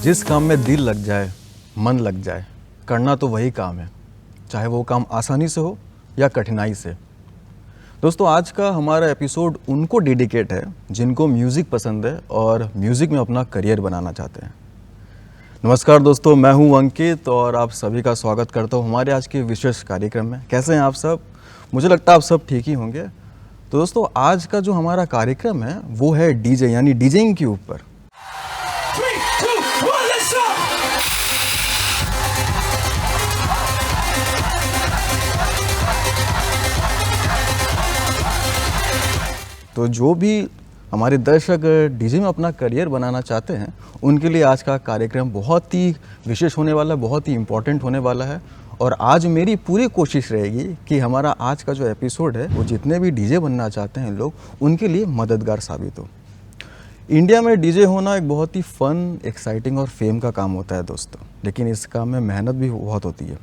जिस काम में दिल लग जाए, मन लग जाए, करना तो वही काम है, चाहे वो काम आसानी से हो या कठिनाई से। दोस्तों, आज का हमारा एपिसोड उनको डेडिकेट है जिनको म्यूज़िक पसंद है और म्यूज़िक में अपना करियर बनाना चाहते हैं। नमस्कार दोस्तों, मैं हूं अंकित और आप सभी का स्वागत करता हूं हमारे आज के विशेष कार्यक्रम में। कैसे हैं आप सब? मुझे लगता है आप सब ठीक ही होंगे। तो दोस्तों, आज का जो हमारा कार्यक्रम है वो है डीजे यानी डीजेइंग के ऊपर। 3, 2, 1, let's go! तो जो भी हमारे दर्शक डीजे में अपना करियर बनाना चाहते हैं उनके लिए आज का कार्यक्रम बहुत ही विशेष होने वाला है, बहुत ही इम्पोर्टेंट होने वाला है। और आज मेरी पूरी कोशिश रहेगी कि हमारा आज का जो एपिसोड है वो जितने भी डीजे बनना चाहते हैं लोग उनके लिए मददगार साबित हो। इंडिया में डीजे होना एक बहुत ही फन, एक्साइटिंग और फेम का काम होता है दोस्तों, लेकिन इस काम में मेहनत भी बहुत होती है।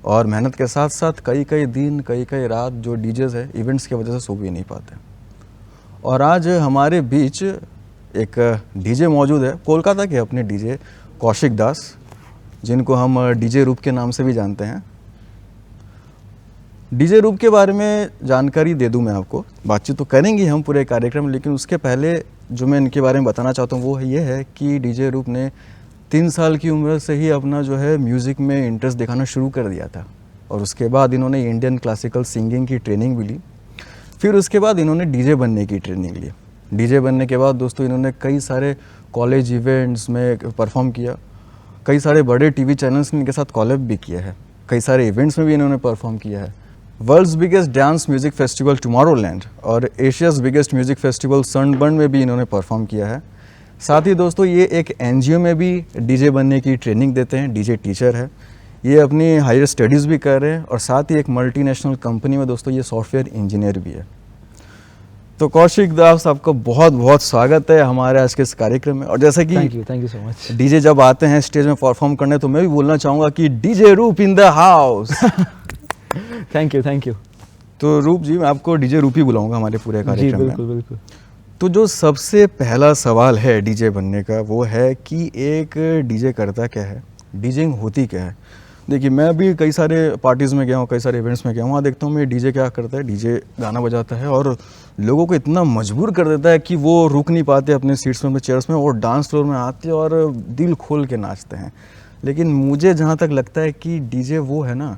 और मेहनत के साथ साथ कई कई दिन, कई कई रात जो डीजेज़ है इवेंट्स की वजह से सो भी नहीं पाते। और आज हमारे बीच एक डीजे मौजूद है, कोलकाता के अपने डीजे कौशिक दास, जिनको हम डीजे रूप के नाम से भी जानते हैं। डीजे रूप के बारे में जानकारी दे दूं मैं आपको, बातचीत तो करेंगे हम पूरे कार्यक्रम, लेकिन उसके पहले जो मैं इनके बारे में बताना चाहता हूं वो ये है कि डीजे रूप ने 3 साल की उम्र से ही अपना जो है म्यूज़िक में इंटरेस्ट दिखाना शुरू कर दिया था। और उसके बाद इन्होंने इंडियन क्लासिकल सिंगिंग की ट्रेनिंग भी ली। फिर उसके बाद इन्होंने डीजे बनने की ट्रेनिंग ली। डीजे बनने के बाद दोस्तों इन्होंने कई सारे कॉलेज इवेंट्स में परफॉर्म किया, कई सारे बड़े टीवी चैनल्स ने इनके साथ कॉलैब भी किया है, कई सारे इवेंट्स में भी इन्होंने परफॉर्म किया है। World's biggest dance music festival Tomorrowland और Asia's biggest music festival Sunburn में भी इन्होंने परफॉर्म किया है। साथ ही दोस्तों ये एक एनजीओ में भी डीजे बनने की ट्रेनिंग देते हैं, डीजे टीचर है। ये अपनी हायर स्टडीज़ भी कर रहे हैं और साथ ही एक मल्टीनेशनल कंपनी में दोस्तों ये सॉफ्टवेयर इंजीनियर भी है। तो कौशिक दास, आपका बहुत बहुत स्वागत है हमारे आज के इस कार्यक्रम में। और जैसे कि thank you so much. DJ जब आते हैं स्टेज में परफॉर्म करने तो मैं भी बोलना चाहूँगा कि डीजे रूप in the house. Thank you. तो रूप जी, मैं आपको डीजे रूप ही बुलाऊंगा हमारे पूरे जी कार्यक्रम में। बिल्कुल। तो जो सबसे पहला सवाल है डीजे बनने का वो है कि एक डीजे करता क्या है, डीजिंग होती क्या है। देखिए, मैं भी कई सारे पार्टीज़ में गया हूँ, कई सारे इवेंट्स में गया हूँ, वहाँ देखता हूँ मैं डीजे क्या करता है। डीजे गाना बजाता है और लोगों को इतना मजबूर कर देता है कि वो रुक नहीं पाते अपने सीट्स में, अपने चेयर्स में, और डांस फ्लोर में आते हैं और दिल खोल के नाचते हैं। लेकिन मुझे जहाँ तक लगता है कि डीजे वो है ना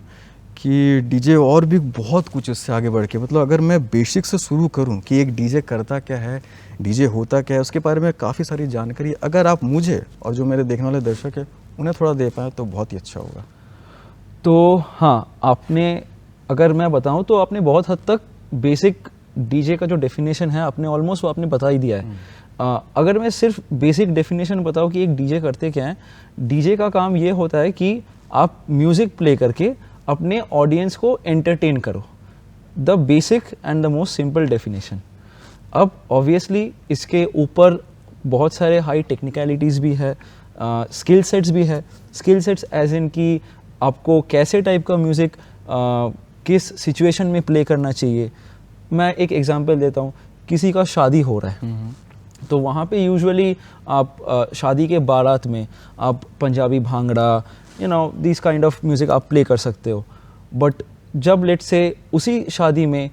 कि डीजे और भी बहुत कुछ इससे आगे बढ़ के, मतलब अगर मैं बेसिक से शुरू करूं कि एक डीजे करता क्या है, डीजे होता क्या है, उसके बारे में काफ़ी सारी जानकारी अगर आप मुझे और जो मेरे देखने वाले दर्शक हैं उन्हें थोड़ा दे पाएँ तो बहुत ही अच्छा होगा। तो हाँ, आपने, अगर मैं बताऊं तो आपने बहुत हद तक बेसिक डीजे का जो डेफिनेशन है आपने ऑलमोस्ट वो आपने बता ही दिया है। अगर मैं सिर्फ बेसिक डेफिनेशन बताऊं कि एक डीजे करते क्या है, डीजे का काम ये होता है कि आप म्यूज़िक प्ले करके अपने ऑडियंस को एंटरटेन करो। The basic and the most simple definition. अब ऑब्वियसली इसके ऊपर बहुत सारे हाई टेक्निकलिटीज़ भी है, स्किल सेट्स भी है। स्किल सेट्स एज इन कि आपको कैसे टाइप का म्यूज़िक किस सिचुएशन में प्ले करना चाहिए। मैं एक एग्जांपल देता हूँ, किसी का शादी हो रहा है तो वहाँ पे यूजुअली आप शादी के बारात में आप Punjabi bhangra, this kind of music आप प्ले कर सकते हो। बट जब लेट से उसी शादी में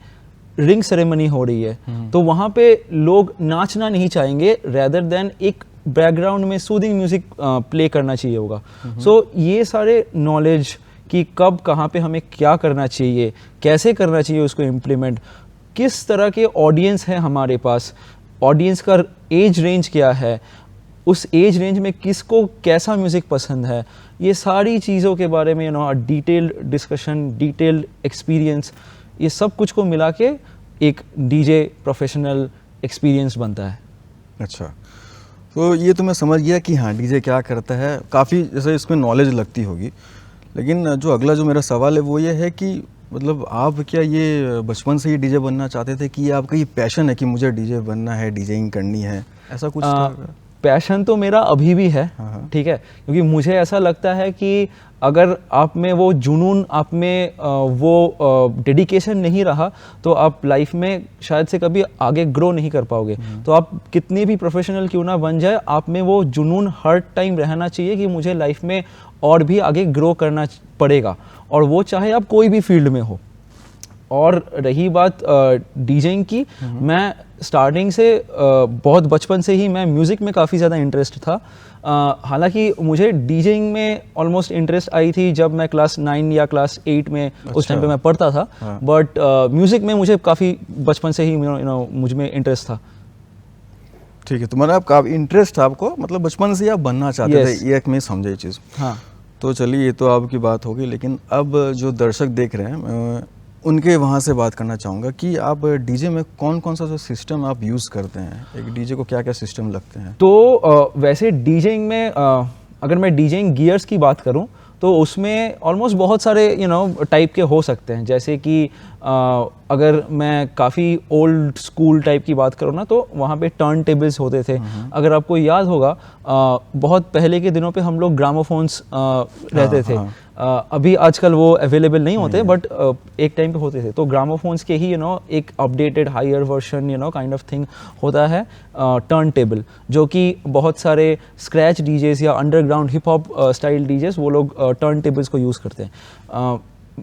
रिंग सेरेमनी हो रही है तो वहाँ पे लोग नाचना नहीं चाहेंगे, रेदर देन एक बैकग्राउंड में सूदिंग म्यूज़िक प्ले करना चाहिए होगा। सो ये सारे नॉलेज कि कब कहाँ पे हमें क्या करना चाहिए, कैसे करना चाहिए उसको इम्प्लीमेंट, किस तरह के ऑडियंस है हमारे पास, ऑडियंस का एज रेंज क्या है, उस एज रेंज में किसको कैसा म्यूज़िक पसंद है, ये सारी चीज़ों के बारे में डिटेल्ड डिस्कशन, डिटेल्ड एक्सपीरियंस, ये सब कुछ को मिला के एक डीजे प्रोफेशनल एक्सपीरियंस बनता है। अच्छा, तो ये तो मैं समझ गया कि हाँ डीजे क्या करता है, काफ़ी जैसे इसमें नॉलेज लगती होगी। लेकिन जो अगला जो मेरा सवाल है वो ये है कि मतलब आप क्या ये बचपन से ही डीजे बनना चाहते थे कि आपका ये पैशन है कि मुझे डीजे बनना है, डीजेइंग करनी है, ऐसा कुछ था? पैशन तो मेरा अभी भी है, ठीक है, क्योंकि मुझे ऐसा लगता है कि अगर आप में वो जुनून, आप में वो डेडिकेशन नहीं रहा तो आप लाइफ में शायद से कभी आगे ग्रो नहीं कर पाओगे। तो आप कितने भी प्रोफेशनल क्यों ना बन जाए, आप में वो जुनून हर टाइम रहना चाहिए कि मुझे लाइफ में और भी आगे ग्रो करना पड़ेगा, और वो चाहे आप कोई भी फील्ड में हो। और रही बात डीजेइंग की, मैं स्टार्टिंग से बहुत बचपन से ही मैं म्यूज़िक में काफ़ी ज़्यादा इंटरेस्ट था। हालांकि मुझे डीजेइंग में ऑलमोस्ट इंटरेस्ट आई थी जब मैं क्लास 9 या क्लास 8 में उस टाइम पे मैं पढ़ता था, बट म्यूज़िक में मुझे काफ़ी बचपन से ही मुझ में इंटरेस्ट था। ठीक है, तुम्हारा आप इंटरेस्ट था आपको, मतलब बचपन से ही आप बनना चाहते थे, ये एक मैं समझा ये चीज़। हाँ, तो चलिए ये तो आपकी बात होगी, लेकिन अब जो दर्शक देख रहे हैं उनके वहाँ से बात करना चाहूँगा कि आप डीजे में कौन कौन सा जो सिस्टम आप यूज़ करते हैं, एक डीजे को क्या क्या सिस्टम लगते हैं? तो वैसे डीजेइंग में अगर मैं डीजेइंग गियर्स की बात करूं तो उसमें ऑलमोस्ट बहुत सारे टाइप के हो सकते हैं। जैसे कि अगर मैं काफ़ी ओल्ड स्कूल टाइप की बात करूँ ना, तो वहाँ पे टर्न टेबल्स होते थे। अगर आपको याद होगा, बहुत पहले के दिनों पे हम लोग ग्रामोफोन्स रहते थे। अभी आजकल वो अवेलेबल नहीं होते, बट एक टाइम पे होते थे। तो ग्रामोफोन्स के ही एक updated higher version kind of thing होता है टर्न टेबल, जो कि बहुत सारे स्क्रैच डीजेस या underground hip hop style DJs वो लोग टर्न टेबल्स को यूज़ करते हैं।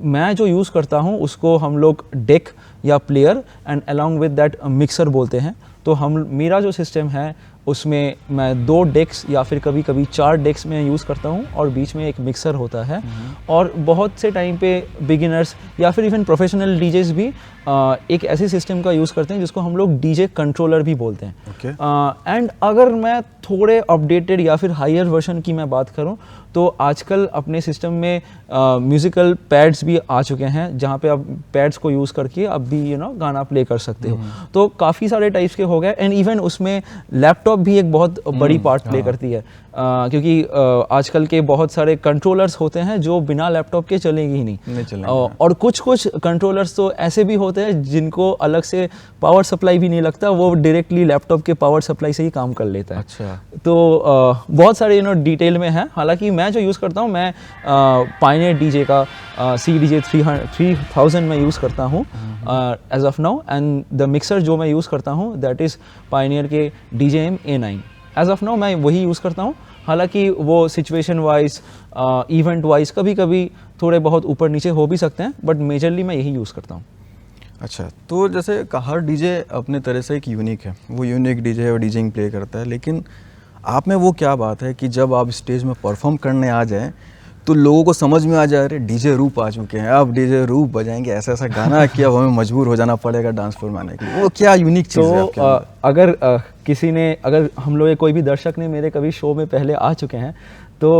मैं जो यूज़ करता हूँ उसको हम लोग डेक या player and along with that mixer बोलते हैं। तो मेरा जो सिस्टम है उसमें मैं 2 डेक्स या फिर कभी कभी 4 डेक्स में यूज़ करता हूँ, और बीच में एक मिक्सर होता है। और बहुत से टाइम पे बिगिनर्स या फिर इवन प्रोफेशनल डीजेस भी एक ऐसे सिस्टम का यूज़ करते हैं जिसको हम लोग डीजे कंट्रोलर भी बोलते हैं। एंड अगर मैं थोड़े अपडेटेड या फिर हायर वर्जन की मैं बात करूं तो आजकल अपने सिस्टम में म्यूज़िकल पैड्स भी आ चुके हैं, जहां पे आप पैड्स को यूज़ करके आप भी गाना प्ले कर सकते हो। तो काफ़ी सारे टाइप्स के हो गए, एंड इवन उसमें लैपटॉप भी एक बहुत बड़ी पार्ट प्ले करती है, क्योंकि आजकल के बहुत सारे कंट्रोलर्स होते हैं जो बिना लैपटॉप के चलेंगे ही नहीं। और कुछ कंट्रोलर्स तो ऐसे भी होते हैं जिनको अलग से पावर सप्लाई भी नहीं लगता, वो डायरेक्टली लैपटॉप के पावर सप्लाई से ही काम कर लेता है। अच्छा। तो बहुत सारे डिटेल में है। हालांकि मैं जो यूज़ करता हूँ, मैं पायनियर डीजे का CDJ 3000 में यूज़ करता हूँ as of now, and the mixer जो मैं यूज़ करता हूँ दैट इज़ पायनियर के DJM A9। As of now मैं वही यूज़ करता हूँ। हालांकि वो सिचुएशन वाइज, इवेंट वाइज कभी कभी थोड़े बहुत ऊपर नीचे हो भी सकते हैं, बट मेजरली मैं यही यूज़ करता हूँ। अच्छा, तो जैसे हर डीजे अपने तरह से एक यूनिक है, वो यूनिक डीजे है और डीजिंग प्ले करता है, लेकिन आप में वो क्या बात है कि जब आप स्टेज में परफॉर्म करने आ जाएं तो लोगों को समझ में आ जाए अरे डीजे रूप आ चुके हैं, अब डीजे रूप बजाएंगे ऐसा ऐसा गाना कि अब हमें मजबूर हो जाना पड़ेगा डांस फ्लोर में आने के लिए, वो क्या यूनिक चीज़ है आपके अंदर? अगर किसी ने, अगर हम लोग कोई भी दर्शक ने मेरे कभी शो में पहले आ चुके हैं तो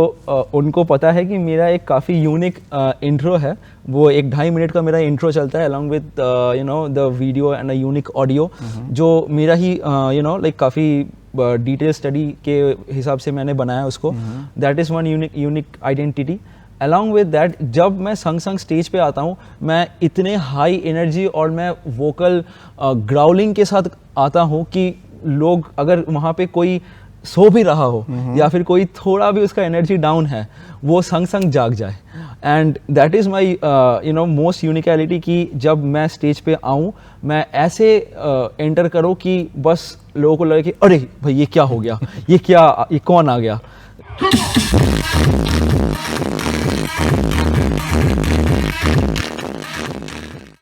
उनको पता है कि मेरा एक काफ़ी यूनिक इंट्रो है। वो 1-2.5 मिनट का मेरा इंट्रो चलता है along with the video and a unique audio, जो मेरा ही लाइक काफ़ी डिटेल स्टडी के हिसाब से मैंने बनाया उसको। That is one unique identity. Along with that, जब मैं संग स्टेज पे आता हूँ, मैं इतने हाई एनर्जी और मैं वोकल ग्राउलिंग के साथ आता हूँ कि लोग, अगर वहाँ पे कोई सो भी रहा हो या फिर कोई थोड़ा भी उसका एनर्जी डाउन है, वो संग जाग जाए। And that is my most uniquality कि जब मैं स्टेज पे आऊँ, मैं ऐसे एंटर करूँ कि बस लोगों को लगे कि अरे भाई ये क्या हो गया, ये कौन आ गया।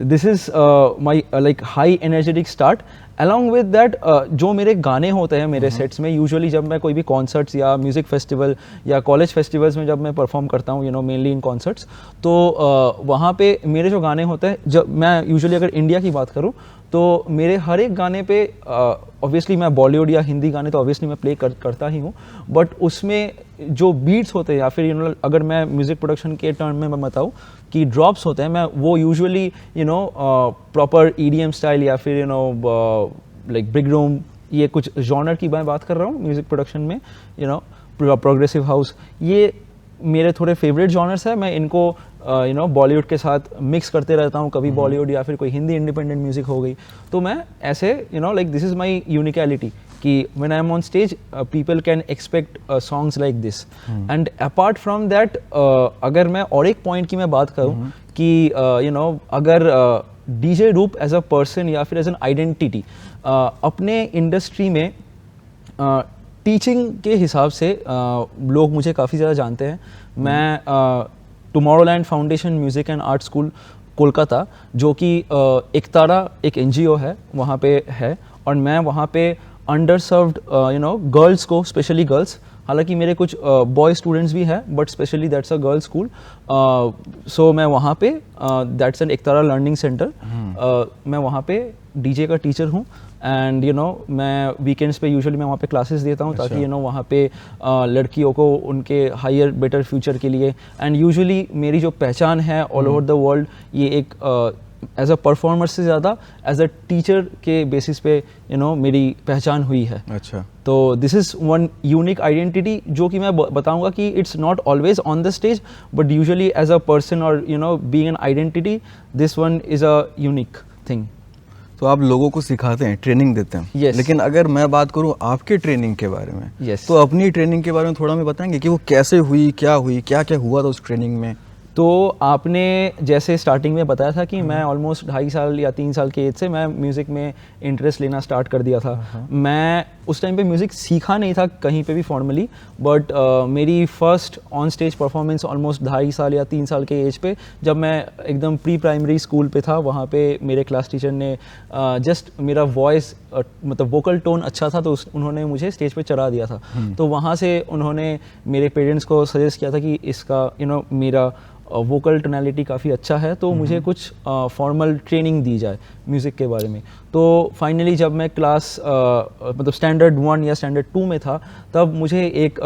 This is my like high energetic start. Along with that, जो मेरे गाने होते हैं मेरे सेट्स में, यूजुअली जब मैं कोई भी कॉन्सर्ट्स या म्यूज़िक फेस्टिवल या कॉलेज फेस्टिवल्स में जब मैं परफॉर्म करता हूँ, मेनली इन कॉन्सर्ट्स, तो वहाँ पे मेरे जो गाने होते हैं, जब मैं यूजुअली अगर इंडिया की बात करूँ तो मेरे हर एक गाने पे ऑब्वियसली मैं बॉलीवुड या हिंदी गाने तो ऑब्वियसली मैं प्ले करता ही हूँ, बट उसमें जो बीट्स होते हैं या फिर अगर मैं म्यूज़िक प्रोडक्शन के टर्म में मैं बताऊँ कि ड्रॉप्स होते हैं, मैं वो यूजुअली प्रॉपर EDM स्टाइल या फिर लाइक बिग रूम, ये कुछ जॉनर की मैं बात कर रहा हूँ म्यूज़िक प्रोडक्शन में, प्रोग्रेसिव हाउस, ये मेरे थोड़े फेवरेट जॉनर्स है। मैं इनको बॉलीवुड के साथ मिक्स करते रहता हूँ, कभी बॉलीवुड या फिर कोई हिंदी इंडिपेंडेंट म्यूज़िक हो गई, तो मैं ऐसे लाइक दिस इज़ माई यूनिकलिटी कि when I am on stage people can expect songs like this and apart from that अगर मैं और एक पॉइंट की मैं बात करूँ कि you know अगर DJ रूप एज अ पर्सन या फिर एज एन आइडेंटिटी अपने इंडस्ट्री में टीचिंग के हिसाब से लोग मुझे काफ़ी ज़्यादा जानते हैं। मैं Tomorrowland foundation music and art school Kolkata जो कि एकतारा एक NGO है वहाँ पे है और मैं वहाँ पे अंडर सर्व्ड गर्ल्स को स्पेशली गर्ल्स, हालांकि मेरे कुछ बॉय स्टूडेंट्स भी हैं but specially that's a girls school, so मैं वहाँ पे that's an Ektara learning centre, मैं वहाँ पे DJ का टीचर हूँ एंड मैं वीकेंड्स पे यूजुअली मैं वहाँ पे क्लासेस देता हूँ ताकि वहाँ पे लड़कियों को उनके हायर बेटर फ्यूचर के लिए एंड यूजुअली मेरी जो पहचान है ऑल ओवर द वर्ल्ड ये एक एज अ परफॉर्मर से ज़्यादा एज अ टीचर के बेसिस पे मेरी पहचान हुई है। अच्छा, तो this is one unique identity जो कि मैं बताऊंगा कि it's not always on the stage but usually as a person और being an identity this one is a unique thing. तो आप लोगों को सिखाते हैं, ट्रेनिंग देते हैं। Yes. लेकिन अगर मैं बात करूं आपके ट्रेनिंग के बारे में, Yes. तो अपनी ट्रेनिंग के बारे में थोड़ा हमें बताएंगे कि वो कैसे हुई, क्या क्या हुआ था उस ट्रेनिंग में? तो आपने जैसे स्टार्टिंग में बताया था कि मैं ऑलमोस्ट 2.5 साल या 3 साल के एज से मैं म्यूज़िक में इंटरेस्ट लेना स्टार्ट कर दिया था। मैं उस टाइम पे म्यूज़िक सीखा नहीं था कहीं पे भी फॉर्मली बट मेरी first on stage performance almost 2.5 साल या 3 साल के एज पे जब मैं एकदम प्री प्राइमरी स्कूल पे था, वहाँ पे मेरे क्लास टीचर ने जस्ट मेरा वॉइस मतलब वोकल टोन अच्छा था तो उन्होंने मुझे स्टेज पे चढ़ा दिया था। तो वहाँ से उन्होंने मेरे पेरेंट्स को सजेस्ट किया था कि इसका मेरा वोकल टोनैलिटी काफ़ी अच्छा है तो मुझे कुछ फॉर्मल ट्रेनिंग दी जाए म्यूज़िक के बारे में। तो फाइनली जब मैं क्लास मतलब स्टैंडर्ड 1 या स्टैंडर्ड 2 में था तब मुझे एक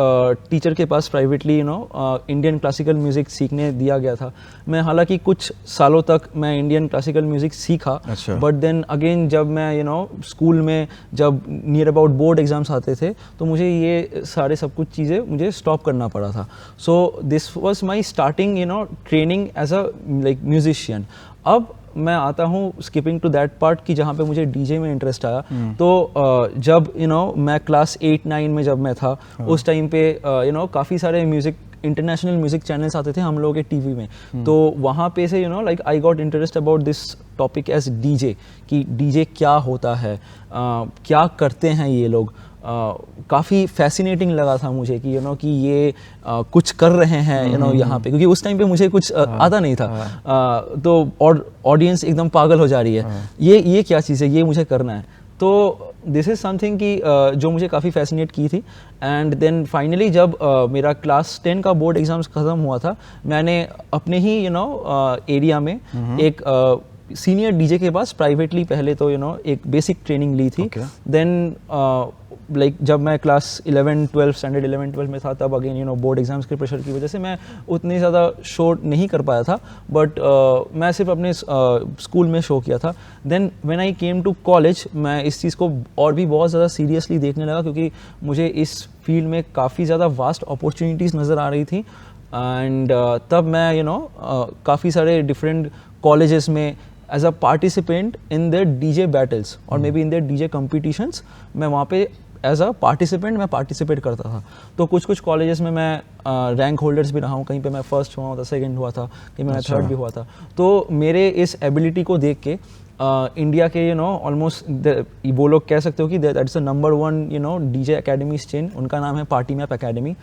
टीचर के पास प्राइवेटली इंडियन क्लासिकल म्यूज़िक सीखने दिया गया था। मैं हालांकि कुछ सालों तक मैं इंडियन क्लासिकल म्यूज़िक सीखा बट देन अगेन जब मैं स्कूल में जब नियर अबाउट बोर्ड एग्ज़ाम्स आते थे तो मुझे ये सारे सब कुछ चीज़ें मुझे स्टॉप करना पड़ा था। So this was my starting training as a like musician. अब मैं आता हूँ स्किपिंग टू दैट पार्ट कि जहाँ पे मुझे DJ में इंटरेस्ट आया। तो जब मैं क्लास 8-9 में जब मैं था उस टाइम पे काफ़ी सारे म्यूज़िक इंटरनेशनल म्यूज़िक चैनल्स आते थे हम लोगों के टीवी में। तो वहाँ पे से like I got interest about this topic as DJ कि DJ क्या होता है, क्या करते हैं ये लोग। काफ़ी फैसिनेटिंग लगा था मुझे कि कि ये कुछ कर रहे हैं यहाँ पे, क्योंकि उस टाइम पे मुझे कुछ आता नहीं था। तो और ऑडियंस एकदम पागल हो जा रही है, ये क्या चीज़ है, ये मुझे करना है। तो दिस इज़ समथिंग कि जो मुझे काफ़ी फैसिनेट की थी। एंड देन फाइनली जब मेरा क्लास 10 का बोर्ड एग्ज़ाम्स ख़त्म हुआ था, मैंने अपने ही एरिया में एक सीनियर DJ के पास प्राइवेटली पहले तो एक बेसिक ट्रेनिंग ली थी। देन लाइक जब मैं क्लास 11-12 स्टैंडर्ड 11-12 में था तब अगेन बोर्ड एग्जाम्स के प्रेशर की वजह से मैं उतनी ज़्यादा शो नहीं कर पाया था बट मैं सिर्फ अपने स्कूल में शो किया था। Then when I came to college मैं इस चीज़ को और भी बहुत ज़्यादा सीरियसली देखने लगा क्योंकि मुझे इस फील्ड में काफ़ी ज़्यादा वास्ट अपॉर्चुनिटीज़ नज़र आ रही थी। एंड तब मैं काफ़ी सारे डिफरेंट कॉलेजेस में as a participant in their DJ battles और maybe in their DJ competitions मैं वहाँ पे एज अ पार्टिसिपेंट मैं पार्टिसिपेट करता था। तो कुछ कॉलेजेस में मैं रैंक होल्डर्स भी रहा हूँ, कहीं पे मैं फर्स्ट हुआ था, सेकंड हुआ था, कहीं मैं थर्ड भी हुआ था। तो मेरे इस एबिलिटी को देख के इंडिया के ऑलमोस्ट वो लोग कह सकते हो कि that is the number 1 DJ academies chain, उनका नाम है पार्टी मैप एकेडमी।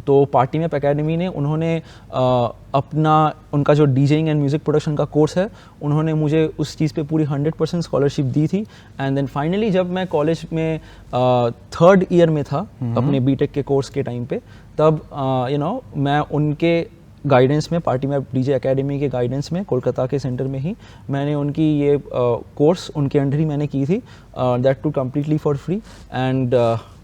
तो पार्टी मैप एकेडमी ने उन्होंने अपना उनका जो डीजेइंग एंड म्यूज़िक प्रोडक्शन का कोर्स है उन्होंने मुझे उस चीज़ पे पूरी 100% स्कॉलरशिप दी थी। एंड देन फाइनली जब मैं कॉलेज में 3rd ईयर में था अपने बीटेक के कोर्स के टाइम पे तब मैं उनके गाइडेंस में पार्टी मैप DJ एकेडमी के गाइडेंस में कोलकाता के सेंटर में ही मैंने उनकी ये कोर्स उनके अंडर ही मैंने की थी, that too completely for free. And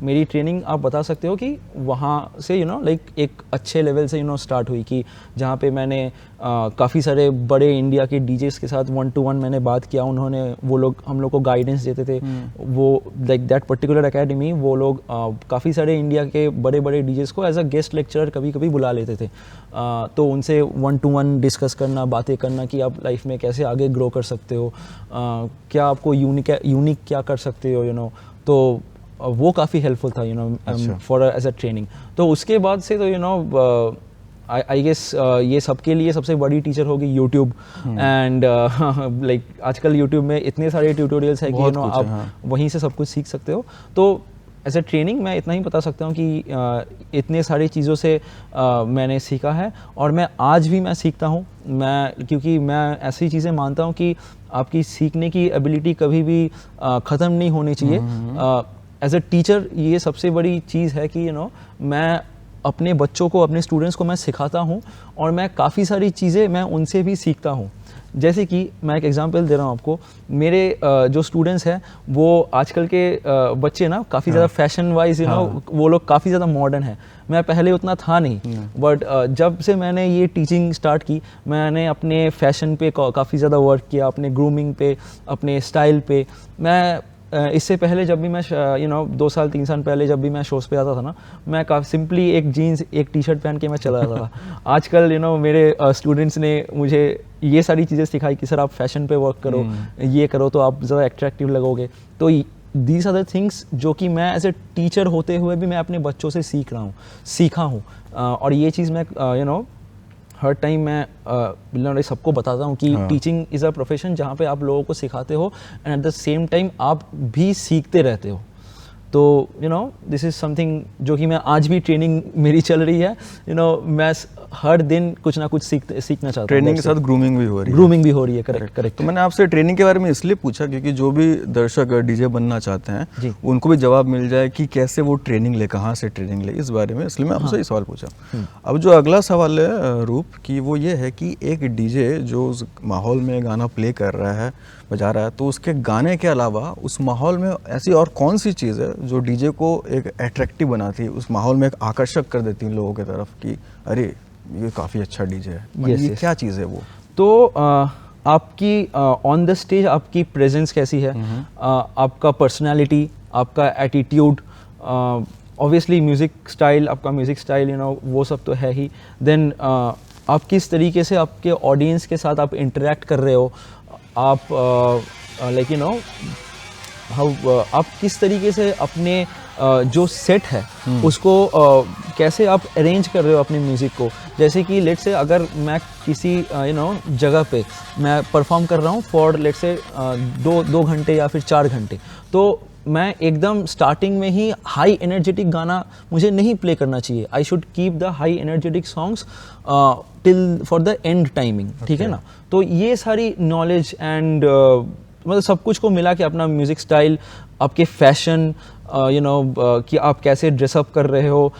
मेरी ट्रेनिंग आप बता सकते हो कि वहाँ से लाइक एक अच्छे लेवल से स्टार्ट हुई कि जहाँ पे मैंने काफ़ी सारे बड़े इंडिया के DJs के साथ 1-to-1 मैंने बात किया, उन्होंने वो लोग हम लोग को गाइडेंस देते थे। वो लाइक दैट पर्टिकुलर एकेडमी वो लोग काफ़ी सारे इंडिया के बड़े बड़े DJs को एज अ गेस्ट लेक्चरर कभी कभी बुला लेते थे। तो उनसे 1-to-1 डिस्कस करना, बातें करना कि आप लाइफ में कैसे आगे ग्रो कर सकते हो, क्या आपको यूनिक क्या कर सकते हो तो वो काफ़ी हेल्पफुल था you know for as a training. तो उसके बाद से तो यू नो आई गेस ये सबके लिए सबसे बड़ी टीचर होगी यूट्यूब। एंड लाइक आजकल यूट्यूब में इतने सारे ट्यूटोरियल्स है कि यू नो आप वहीं से सब कुछ सीख सकते हो। तो एज अ ट्रेनिंग मैं इतना ही बता सकता हूँ कि इतने सारी चीज़ों से मैंने सीखा है और मैं आज भी मैं सीखता हूँ। क्योंकि मैं ऐसी चीज़ें मानता हूँ कि आपकी सीखने की एबिलिटी कभी भी ख़त्म नहीं होनी चाहिए। एज अ टीचर ये सबसे बड़ी चीज़ है कि यू नो मैं अपने बच्चों को, अपने स्टूडेंट्स को मैं सिखाता हूँ और मैं काफ़ी सारी चीज़ें मैं उनसे भी सीखता हूँ। जैसे कि मैं एक एग्जांपल दे रहा हूँ आपको, मेरे जो स्टूडेंट्स हैं वो आजकल के बच्चे ना काफ़ी ज़्यादा फैशन वाइज यू नो वो लोग काफ़ी ज़्यादा मॉडर्न है। मैं पहले उतना था नहीं, बट जब से मैंने ये टीचिंग स्टार्ट की मैंने अपने फैशन पे काफ़ी ज़्यादा वर्क किया, अपने ग्रूमिंग पे, अपने स्टाइल पे। मैं इससे पहले जब भी मैं यू नो 2 साल 3 साल पहले जब भी मैं शोज़ पे आता था ना, मैं काफ़ी सिंपली एक जीन्स एक टी शर्ट पहन के मैं चला जाता था। आजकल यू नो मेरे स्टूडेंट्स ने मुझे ये सारी चीज़ें सिखाई कि सर आप फैशन पे वर्क करो, ये करो तो आप ज़्यादा अट्रैक्टिव लगोगे। तो दीज आर द थिंग्स जो कि मैं एज ए टीचर होते हुए भी मैं अपने बच्चों से सीखा हूँ। और ये चीज़ मैं यू नो हर टाइम मैं सबको बताता हूँ कि टीचिंग इज़ अ प्रोफेशन जहाँ पे आप लोगों को सिखाते हो and at the same time आप भी सीखते रहते हो। तो you know this is something जो कि मैं आज भी ट्रेनिंग मेरी चल रही है। यू नो मैं हर दिन कुछ ना कुछ सीखना चाहता हूँ। ट्रेनिंग के साथ ग्रूमिंग भी हो रही है। ग्रूमिंग भी हो रही है, करेक्ट। तो मैंने आपसे ट्रेनिंग के बारे में इसलिए पूछा क्योंकि जो भी दर्शक डीजे बनना चाहते हैं उनको भी जवाब मिल जाए कि कैसे वो ट्रेनिंग ले, कहाँ से ट्रेनिंग ले, इस बारे में इसलिए मैं आपसे ये सवाल पूछा। अब जो अगला सवाल है रूप कि वो ये है कि एक डीजे जो उस माहौल में गाना प्ले कर रहा है, बजा रहा है, तो उसके गाने के अलावा उस माहौल में ऐसी और कौन सी चीज़ है जो डीजे को एक अट्रैक्टिव बनाती है, उस माहौल में एक आकर्षक कर देती है लोगों की तरफ कि अरे ये काफ़ी अच्छा डीजे है। ये क्या चीज़ है वो? तो आपकी ऑन द स्टेज आपकी प्रेजेंस कैसी है, आपका पर्सनालिटी, आपका एटीट्यूड, ऑब्वियसली म्यूज़िक स्टाइल, आपका म्यूज़िक स्टाइल यू नो वो सब तो है ही। देन आप किस तरीके से आपके ऑडियंस के साथ आप इंटरेक्ट कर रहे हो, आप लाइक यू नो आप किस तरीके से अपने जो सेट है उसको कैसे आप अरेंज कर रहे हो अपने म्यूज़िक को। जैसे कि लेट्स से अगर मैं किसी यू नो जगह पे मैं परफॉर्म कर रहा हूँ फॉर लेट्स से 2 घंटे या फिर 4 घंटे, तो मैं एकदम स्टार्टिंग में ही हाई एनर्जेटिक गाना मुझे नहीं प्ले करना चाहिए। I should keep the high energetic songs till for the end timing, ठीक है ना। तो ये सारी नॉलेज एंड मतलब सब कुछ को मिला के अपना म्यूज़िक स्टाइल, आपके फैशन यू नो कि आप कैसे ड्रेसअप कर रहे हो।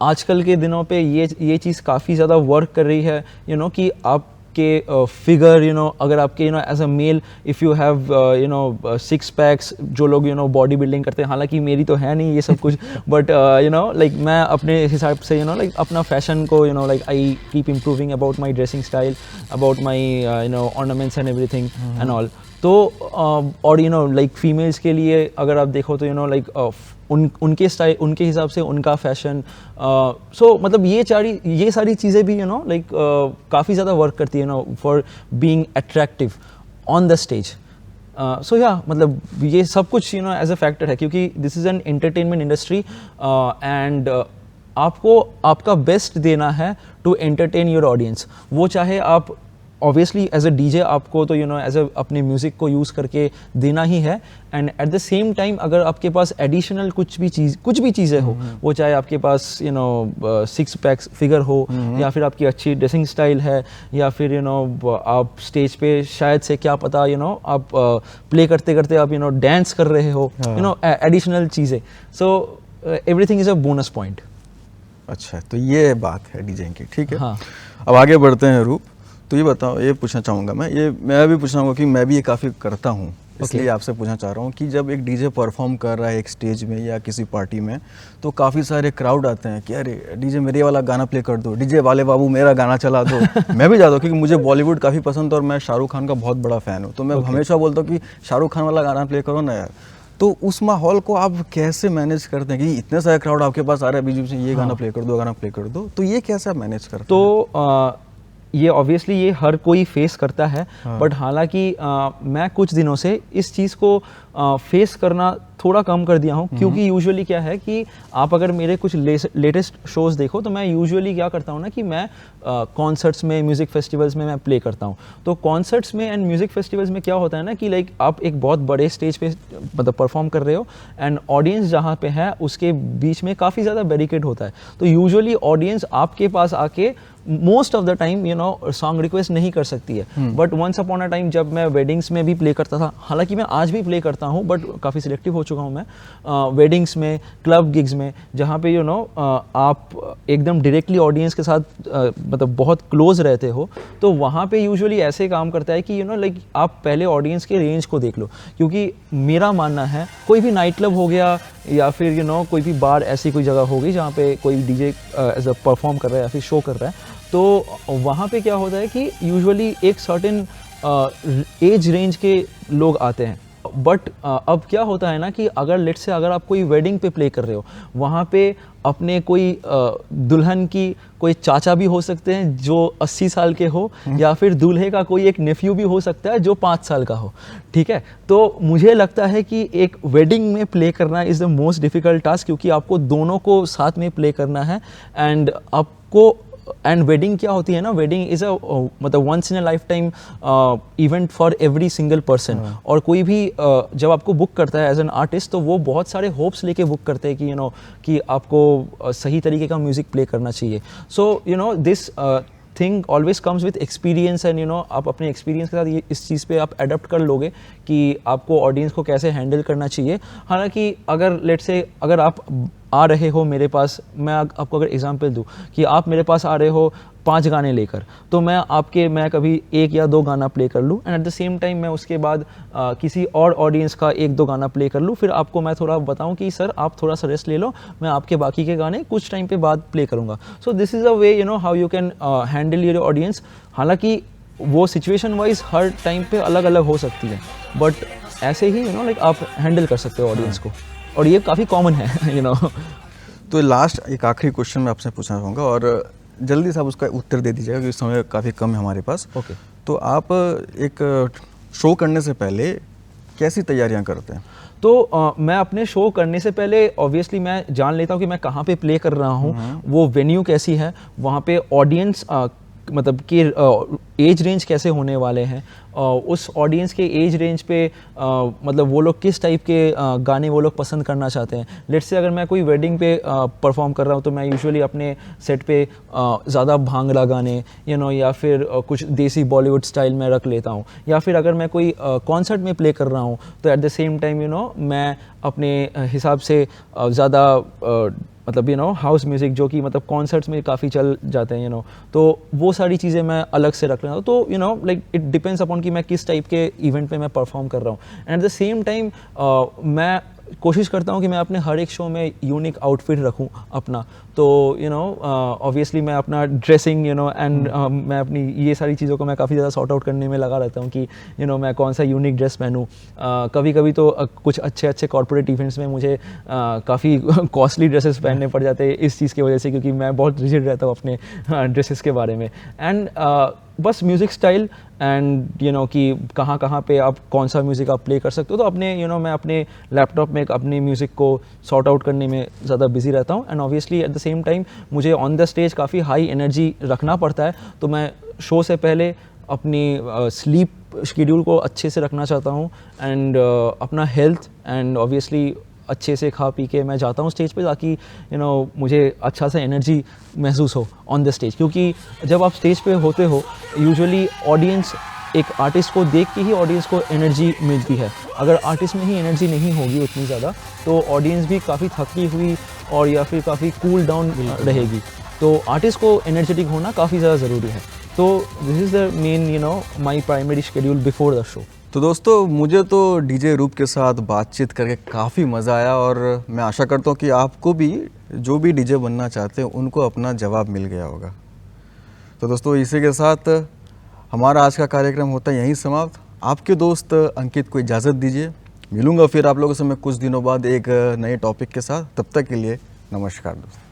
आजकल के दिनों पे ये चीज़ काफ़ी ज़्यादा वर्क कर रही है यू नो कि आपके फिगर यू नो अगर आपके you know as a mail if you have you know 6 packs, जो लोग यू नो बॉडी बिल्डिंग करते हैं, हालांकि मेरी तो है नहीं ये सब कुछ, बट यू नो लाइक मैं अपने हिसाब से यू नो लाइक अपना फैशन को you know like I keep improving about my dressing style, about my you know ornaments and everything and all. तो और यू नो लाइक फीमेल्स के लिए अगर आप देखो तो यू नो लाइक उनके स्टाइल, उनके हिसाब से उनका फैशन, सो मतलब ये सारी चीज़ें भी यू नो लाइक काफ़ी ज़्यादा वर्क करती है no for being attractive on the stage. So या मतलब ये सब कुछ you know as a factor है क्योंकि this is an entertainment industry and आपको आपका बेस्ट देना है टू एंटरटेन योर ऑडियंस। वो चाहे आप ऑब्वियसली एज अ डीजे आपको तो यू नो एज अ अपने म्यूज़िक को यूज़ करके देना ही है, and at the same time अगर आपके पास एडिशनल कुछ भी चीज़ें हो, वो चाहे आपके पास यू नो 6 पैक्स फिगर हो या फिर आपकी अच्छी ड्रेसिंग स्टाइल है या फिर यू नो आप स्टेज पे शायद से क्या पता यू नो आप प्ले करते करते आप यू नो डांस कर रहे हो, यू नो एडिशनल चीज़ें। So everything is a bonus point. अच्छा, तो ये बात है डीजे की, ठीक है। हाँ। अब आगे बढ़ते हैं रूप, तो ये बताओ, ये पूछना चाहूँगा मैं भी पूछना चाहूँगा कि मैं भी ये काफ़ी करता हूँ, इसलिए आपसे पूछना चाह रहा हूँ कि जब एक डीजे परफॉर्म कर रहा है एक स्टेज में या किसी पार्टी में, तो काफ़ी सारे क्राउड आते हैं कि अरे डीजे मेरे वाला गाना प्ले कर दो, डीजे वाले बाबू मेरा गाना चला दो। मैं भी जाता हूँ क्योंकि मुझे बॉलीवुड काफ़ी पसंद है और मैं शाहरुख खान का बहुत बड़ा फ़ैन हूँ, तो मैं हमेशा बोलता हूँ कि शाहरुख खान वाला गाना प्ले करो ना यार। तो उस माहौल को आप कैसे मैनेज करते हैं कि इतने सारे क्राउड आपके पास आ रहे हैं, बीच बीच में ये गाना प्ले कर दो, गाना प्ले कर दो, तो ये कैसे आप मैनेज करते हैं? तो ये ऑब्वियसली ये हर कोई फेस करता है, बट हालांकि मैं कुछ दिनों से इस चीज़ को फेस करना थोड़ा कम कर दिया हूँ, क्योंकि यूजुअली क्या है कि आप अगर मेरे कुछ लेटेस्ट शोज़ देखो तो मैं यूजुअली क्या करता हूँ ना कि मैं कॉन्सर्ट्स में, म्यूज़िक फेस्टिवल्स में मैं प्ले करता हूँ। तो कॉन्सर्ट्स में एंड म्यूज़िक फेस्टिवल्स में क्या होता है ना कि लाइक आप एक बहुत बड़े स्टेज पे मतलब परफॉर्म कर रहे हो एंड ऑडियंस जहाँ पे है उसके बीच में काफ़ी ज़्यादा बैरिकेड होता है। तो यूजुअली ऑडियंस आपके पास आके most of the time you know song request नहीं कर सकती है। But once upon a time जब मैं वेडिंग्स में भी प्ले करता था, हालांकि मैं आज भी प्ले करता हूँ बट काफ़ी सिलेक्टिव हो चुका हूँ मैं, वेडिंग्स में, क्लब गिग्स में, जहाँ पे यू नो आप एकदम डायरेक्टली ऑडियंस के साथ मतलब बहुत क्लोज रहते हो, तो वहाँ पे यूजुअली ऐसे काम करता है कि यू नो लाइक आप पहले ऑडियंस के रेंज को देख लो। क्योंकि मेरा मानना है कोई भी नाइट क्लब हो गया या फिर यू नो कोई भी बार ऐसी कोई जगह होगी जहाँ पे कोई डीजे एज अ परफॉर्म कर रहा है या फिर शो कर रहा है, तो वहाँ पे क्या होता है कि यूजुअली एक सर्टेन एज रेंज के लोग आते हैं। बट अब क्या होता है ना कि अगर लेट्स से अगर आप कोई वेडिंग पे प्ले कर रहे हो, वहाँ पे अपने कोई दुल्हन की कोई चाचा भी हो सकते हैं जो 80 साल के हो, या फिर दूल्हे का कोई एक नेफ्यू भी हो सकता है जो 5 साल का हो, ठीक है। तो मुझे लगता है कि एक वेडिंग में प्ले करना is the most difficult task, क्योंकि आपको दोनों को साथ में प्ले करना है एंड आपको एंड वेडिंग क्या होती है ना, वेडिंग इज़ अ मतलब once in a lifetime event for every single person. और कोई भी जब आपको बुक करता है एज एन आर्टिस्ट तो वो बहुत सारे होप्स लेके बुक करते हैं कि यू नो कि आपको सही तरीके का म्यूज़िक प्ले करना चाहिए। So you know this thing always comes with experience and you know आप अपने एक्सपीरियंस के साथ ये इस चीज़ पे आप अडेप्ट कर लोगे कि आपको ऑडियंस को कैसे हैंडल करना चाहिए। हालांकि अगर लेट्स से अगर आप आ रहे हो मेरे पास, मैं आपको अगर एग्जांपल दूं कि आप मेरे पास आ रहे हो 5 गाने लेकर, तो मैं कभी 1 या 2 गाना प्ले कर लूँ and at the same time मैं उसके बाद किसी और ऑडियंस का 1-2 गाना प्ले कर लूँ, फिर आपको मैं थोड़ा बताऊँ कि सर आप थोड़ा सा रेस्ट ले लो, मैं आपके बाकी के गाने कुछ टाइम पे बाद प्ले करूँगा। So this is a way you know how you can handle your audience. हालांकि वो सिचुएशन वाइज हर टाइम पे अलग अलग हो सकती है, बट ऐसे ही यू नो लाइक आप हैंडल कर सकते हो ऑडियंस को, और ये काफ़ी कॉमन है यू नो। तो लास्ट एक आखिरी क्वेश्चन मैं आपसे पूछना चाहूँगा और जल्दी से आप उसका उत्तर दे दीजिएगा क्योंकि समय काफ़ी कम है हमारे पास। ओके। तो आप एक शो करने से पहले कैसी तैयारियां करते हैं? तो मैं अपने शो करने से पहले ऑब्वियसली मैं जान लेता हूँ कि मैं कहाँ पे प्ले कर रहा हूँ, वो वेन्यू कैसी है, वहाँ पे ऑडियंस मतलब कि एज रेंज कैसे होने वाले हैं, उस ऑडियंस के एज रेंज पे मतलब वो लोग किस टाइप के गाने वो लोग पसंद करना चाहते हैं। लेट्स से अगर मैं कोई वेडिंग पे परफॉर्म कर रहा हूँ तो मैं यूजुअली अपने सेट पे ज़्यादा भांगड़ा गाने यू नो या फिर कुछ देसी बॉलीवुड स्टाइल में रख लेता हूँ, या फिर अगर मैं कोई कॉन्सर्ट में प्ले कर रहा हूँ तो at the same time you no मैं अपने हिसाब से ज़्यादा मतलब यू नो हाउस म्यूज़िक जो कि मतलब कॉन्सर्ट्स में काफ़ी चल जाते हैं यू नो, तो वो सारी चीज़ें मैं अलग से रख लेता हूँ। तो you know like it depends upon कि मैं किस टाइप के इवेंट पे मैं परफॉर्म कर रहा हूँ। And at the same time मैं कोशिश करता हूँ कि मैं अपने हर एक शो में यूनिक आउटफिट रखूँ अपना। तो यू नो ऑब्वियसली मैं अपना ड्रेसिंग यू नो एंड मैं अपनी ये सारी चीज़ों को मैं काफ़ी ज़्यादा सॉर्ट आउट करने में लगा रहता हूँ कि यू नो मैं कौन सा यूनिक ड्रेस पहनूँ। कभी कभी तो कुछ अच्छे कॉर्पोरेट इवेंट्स में मुझे काफ़ी कॉस्टली ड्रेसेस पहनने पड़ जाते हैं इस चीज़ की वजह से, क्योंकि मैं बहुत रिजिड रहता हूँ अपने ड्रेसेस के बारे में। एंड बस music style and you know कि कहाँ कहाँ पे आप कौन सा म्यूज़िक आप प्ले कर सकते हो, तो अपने यू नो मैं अपने लैपटॉप में अपने म्यूज़िक को सॉर्ट आउट करने में ज़्यादा बिजी रहता हूँ। And obviously at the same time मुझे ऑन द स्टेज काफ़ी हाई एनर्जी रखना पड़ता है, तो मैं शो से पहले अपनी स्लीप शेड्यूल को अच्छे से रखना चाहता हूँ एंड अपना हेल्थ एंड ऑब्वियसली अच्छे से खा पी के मैं जाता हूँ स्टेज पे, ताकि यू नो मुझे अच्छा सा एनर्जी महसूस हो ऑन द स्टेज। क्योंकि जब आप स्टेज पे होते हो यूजुअली ऑडियंस एक आर्टिस्ट को देख के ही ऑडियंस को एनर्जी मिलती है। अगर आर्टिस्ट में ही एनर्जी नहीं होगी उतनी ज़्यादा तो ऑडियंस भी काफ़ी थकी हुई और या फिर काफ़ी कूल डाउन रहेगी। तो आर्टिस्ट को एनर्जेटिक होना काफ़ी ज़्यादा ज़रूरी है। तो this is the main you know my primary schedule before the show. तो दोस्तों मुझे तो डीजे रूप के साथ बातचीत करके काफ़ी मज़ा आया और मैं आशा करता हूँ कि आपको भी जो भी डीजे बनना चाहते हैं उनको अपना जवाब मिल गया होगा। तो दोस्तों इसी के साथ हमारा आज का कार्यक्रम होता है यहीं समाप्त। आपके दोस्त अंकित को इजाज़त दीजिए, मिलूँगा फिर आप लोगों से मैं कुछ दिनों बाद एक नए टॉपिक के साथ। तब तक के लिए नमस्कार दोस्तों।